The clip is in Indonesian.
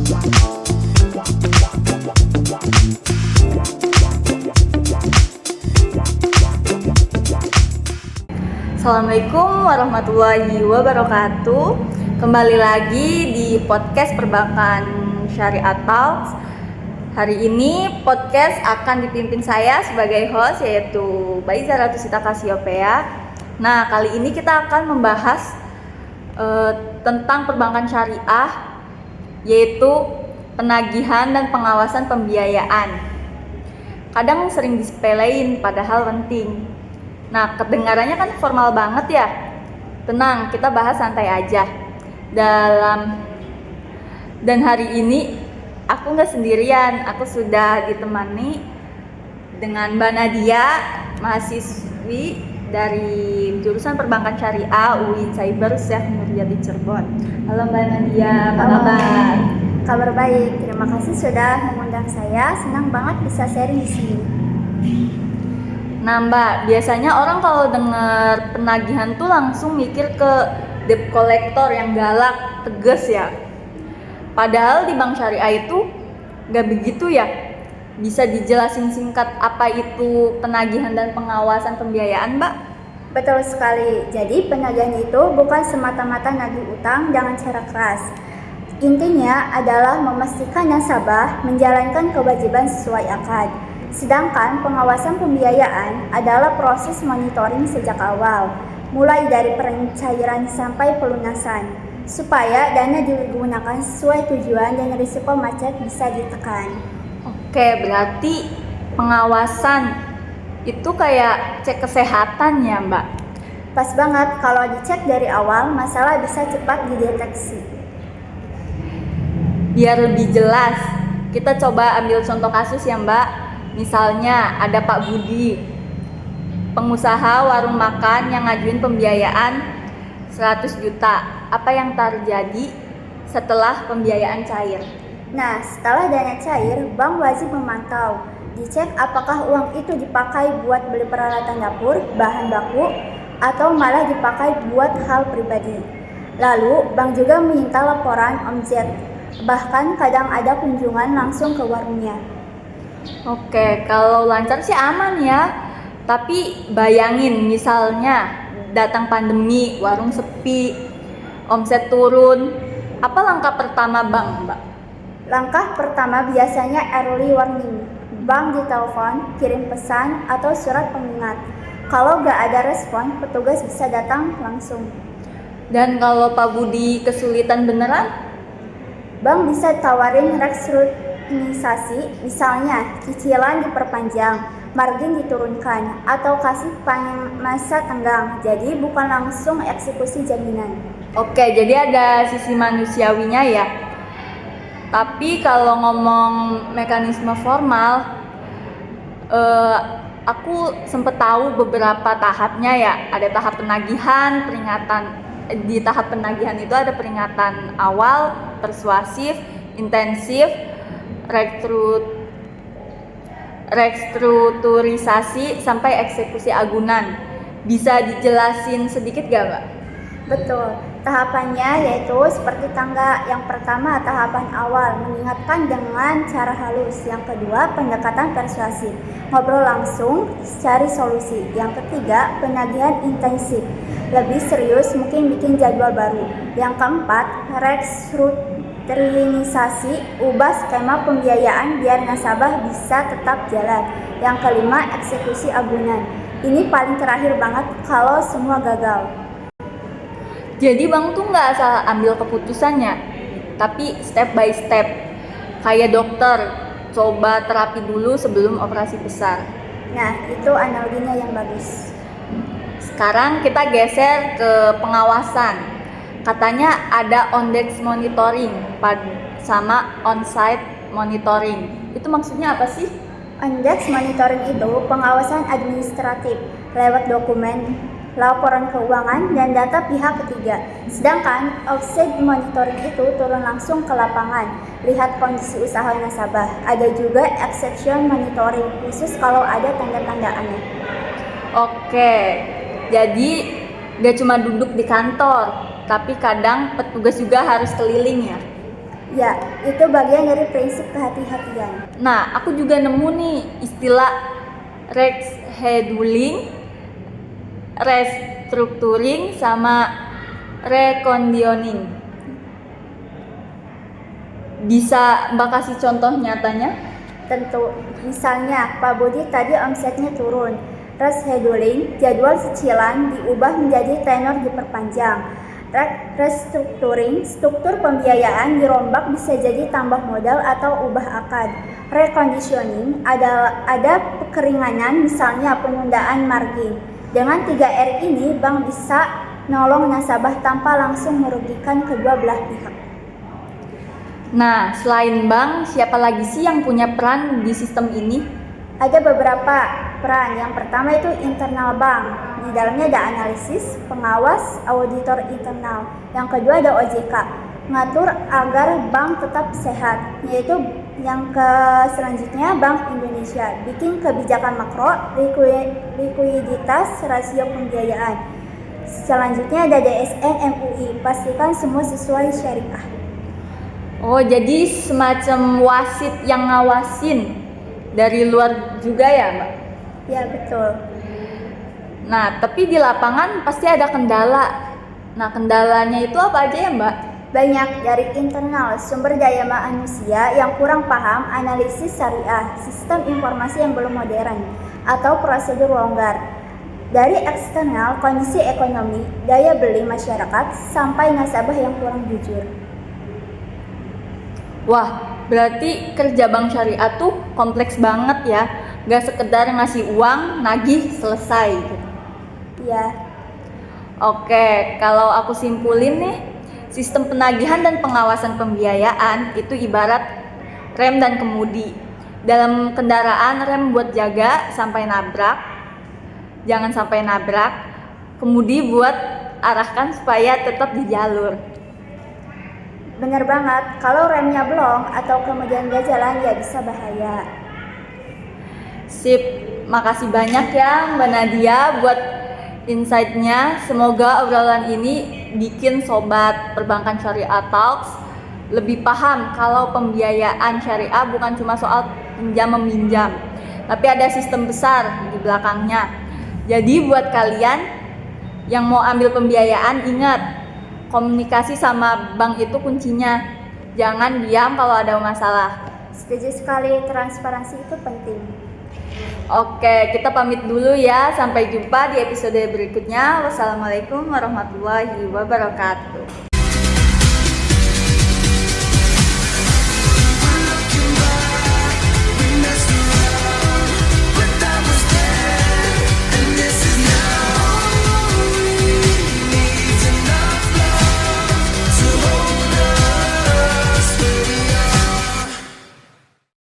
Assalamualaikum warahmatullahi wabarakatuh. Kembali lagi di podcast Perbankan Syariah Talks. Hari ini podcast akan dipimpin saya sebagai host, yaitu Baiza Ratu Sita Kasiopea. Nah, kali ini kita akan membahas tentang perbankan syariah, yaitu penagihan dan pengawasan pembiayaan. Kadang sering disepelein padahal penting. Nah, kedengarannya kan formal banget ya. Tenang, kita bahas santai aja. Dan hari ini aku nggak sendirian. Aku sudah ditemani dengan Mbak Nadia, mahasiswi dari jurusan Perbankan Syariah UIN Cyber Syekh Nurjati Cirebon. Halo Mbak Nadia, apa kabar? Kabar baik. Terima kasih sudah mengundang saya. Senang banget bisa sharing di sini. Nah Mbak, biasanya orang kalau dengar penagihan tuh langsung mikir ke debt collector yang galak, tegas ya. Padahal di bank syariah itu gak begitu ya. Bisa dijelasin singkat apa itu penagihan dan pengawasan pembiayaan Mbak? Betul sekali. Jadi penagihan itu bukan semata-mata nagih utang dengan cara keras. Intinya adalah memastikan nasabah menjalankan kewajiban sesuai akad. Sedangkan pengawasan pembiayaan adalah proses monitoring sejak awal, mulai dari pencairan sampai pelunasan, supaya dana digunakan sesuai tujuan dan risiko macet bisa ditekan. Oke, berarti pengawasan itu kayak cek kesehatan ya Mbak? Pas banget, kalau dicek dari awal, masalah bisa cepat dideteksi. Biar lebih jelas, kita coba ambil contoh kasus ya Mbak. Misalnya ada Pak Budi, pengusaha warung makan yang ngajuin pembiayaan 100 juta. Apa yang terjadi setelah pembiayaan cair? Nah, setelah dana cair, bank wajib memantau, dicek apakah uang itu dipakai buat beli peralatan dapur, bahan baku, atau malah dipakai buat hal pribadi. Lalu, bank juga minta laporan omzet, bahkan kadang ada kunjungan langsung ke warungnya. Oke, kalau lancar sih aman ya. Tapi bayangin misalnya datang pandemi, warung sepi, omset turun. Apa langkah pertama bank, Mbak? Langkah pertama biasanya early warning. Bank ditelepon, kirim pesan, atau surat pengingat. Kalau nggak ada respon, petugas bisa datang langsung. Dan kalau Pak Budi kesulitan beneran? Bank bisa tawarin restrukturisasi, misalnya cicilan diperpanjang, margin diturunkan, atau kasih masa tenggang. Jadi bukan langsung eksekusi jaminan. Oke, jadi ada sisi manusiawinya ya. Tapi kalau ngomong mekanisme formal, aku sempet tahu beberapa tahapnya ya. Ada tahap penagihan, peringatan. Di tahap penagihan itu ada peringatan awal, persuasif, intensif, restrukturisasi, sampai eksekusi agunan. Bisa dijelasin sedikit gak Mbak? Betul, tahapannya yaitu seperti tangga. Yang pertama, tahapan awal, mengingatkan dengan cara halus. Yang kedua, pendekatan persuasif, ngobrol langsung, cari solusi. Yang ketiga, penagihan intensif, lebih serius, mungkin bikin jadwal baru. Yang keempat, restrukturisasi, ubah skema pembiayaan biar nasabah bisa tetap jalan. Yang kelima, eksekusi agunan. Ini paling terakhir banget kalau semua gagal. Jadi bank tuh nggak asal ambil keputusannya, tapi step by step. Kayak dokter, coba terapi dulu sebelum operasi besar. Nah, itu analoginya yang bagus. Sekarang kita geser ke pengawasan. Katanya ada on-desk monitoring sama on-site monitoring. Itu maksudnya apa sih? On-desk monitoring itu pengawasan administratif lewat dokumen, laporan keuangan, dan data pihak ketiga. Sedangkan off-site monitoring itu turun langsung ke lapangan, lihat kondisi usaha nasabah. Ada juga exception monitoring khusus kalau ada tanda-tanda aneh. Oke, jadi gak cuma duduk di kantor, tapi kadang petugas juga harus keliling ya. Ya, itu bagian dari prinsip kehati-hatian. Nah, aku juga nemu nih istilah rescheduling, restructuring, sama reconditioning. Bisa Mbak kasih contoh nyatanya? Tentu, misalnya Pak Budi tadi omsetnya turun. Rescheduling, jadwal cicilan diubah menjadi tenor diperpanjang. Restructuring, struktur pembiayaan dirombak bisa jadi tambah modal atau ubah akad. Reconditioning, ada kekeringanan misalnya penundaan margin. Dengan 3R ini, bank bisa nolong nasabah tanpa langsung merugikan kedua belah pihak. Nah, selain bank, siapa lagi sih yang punya peran di sistem ini? Ada beberapa peran. Yang pertama itu internal bank. Di dalamnya ada analisis, pengawas, auditor internal. Yang kedua ada OJK, ngatur agar bank tetap sehat. Yaitu yang selanjutnya Bank Indonesia, bikin kebijakan makro, likuiditas, rasio pembiayaan. Selanjutnya ada DSN MUI, pastikan semua sesuai syariah. Oh, jadi semacam wasit yang ngawasin dari luar juga ya, Mbak? Ya, betul. Nah, tapi di lapangan pasti ada kendala. Nah, kendalanya itu apa aja ya, Mbak? Banyak, dari internal, sumber daya manusia yang kurang paham analisis syariah, sistem informasi yang belum modern, atau prosedur longgar. Dari eksternal, kondisi ekonomi, daya beli masyarakat, sampai nasabah yang kurang jujur. Wah, berarti kerja bank syariah tuh kompleks banget ya. Gak sekedar ngasih uang, nagih, selesai gitu. Ya, Oke, kalau aku simpulin nih, sistem penagihan dan pengawasan pembiayaan itu ibarat rem dan kemudi. Dalam kendaraan, rem buat jaga sampai nabrak, jangan sampai nabrak. Kemudi buat arahkan supaya tetap di jalur. benar banget. Kalau remnya belum atau kemudian gak jalan, ya bisa bahaya. Sip, makasih banyak ya Mbak Nadia buat insight-nya. Semoga obrolan ini bikin sobat perbankan syariah Talks lebih paham kalau pembiayaan syariah bukan cuma soal pinjam meminjam, tapi ada sistem besar di belakangnya. Jadi buat kalian yang mau ambil pembiayaan, ingat, komunikasi sama bank itu kuncinya. Jangan diam kalau ada masalah. Setuju sekali, transparansi itu penting. Oke, kita pamit dulu ya. Sampai jumpa di episode berikutnya. Wassalamualaikum warahmatullahi wabarakatuh.